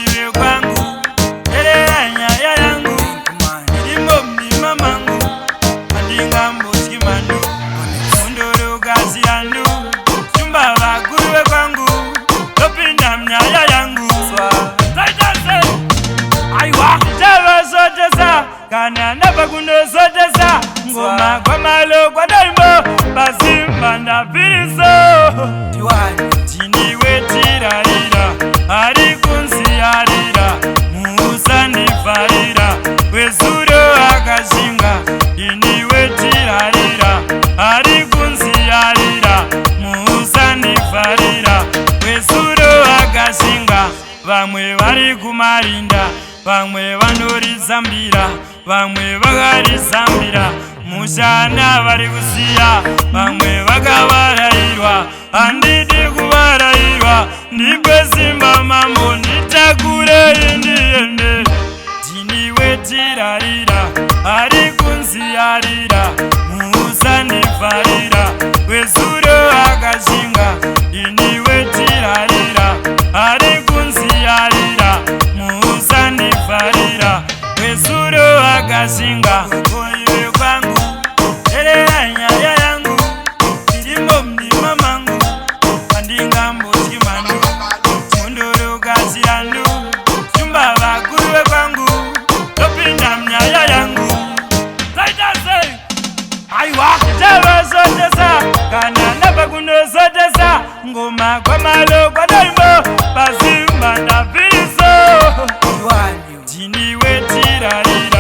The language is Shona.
Iwe kwangu nyaya yangu ilimo mlima mangu andinga mboski mandu munduru gazi yandu chumba vakuruwe kwangu topinda mnyaya yangu taitase aiwa java sotesa kana napa kundo sotesa ngoma kwa malo kwa daimbo basi mbanda piriso jiniwe tirarira ari kunsi yarira musani farira wezuro akashinga iniwe tirarira ari kunsi yarira musani farira wezuro akashinga vamwe vari kumarinda vamwe vanorizambira vamwe vakarizambira mushana vari kusiya vamwe vakavarairwa handidi kuvarairwa ndipe simba mambo nitakure indiende jiniwe tirarira ari kunziyarira musandifarira wezuro akashinga iniwe tirarira ari kunziyarira musandifarira wezuro akashinga iwe kwangu nyaya yangu ilimo mlima mangu andinga mboski mandu munduru gazi yandu chumba vakuruwe kwangu topinda mnyaya yangu taitase aiwa java sotesa kana napa kundo sotesa ngoma kwa malo kwa daimbo basi mbanda piriso jiniwe tirarira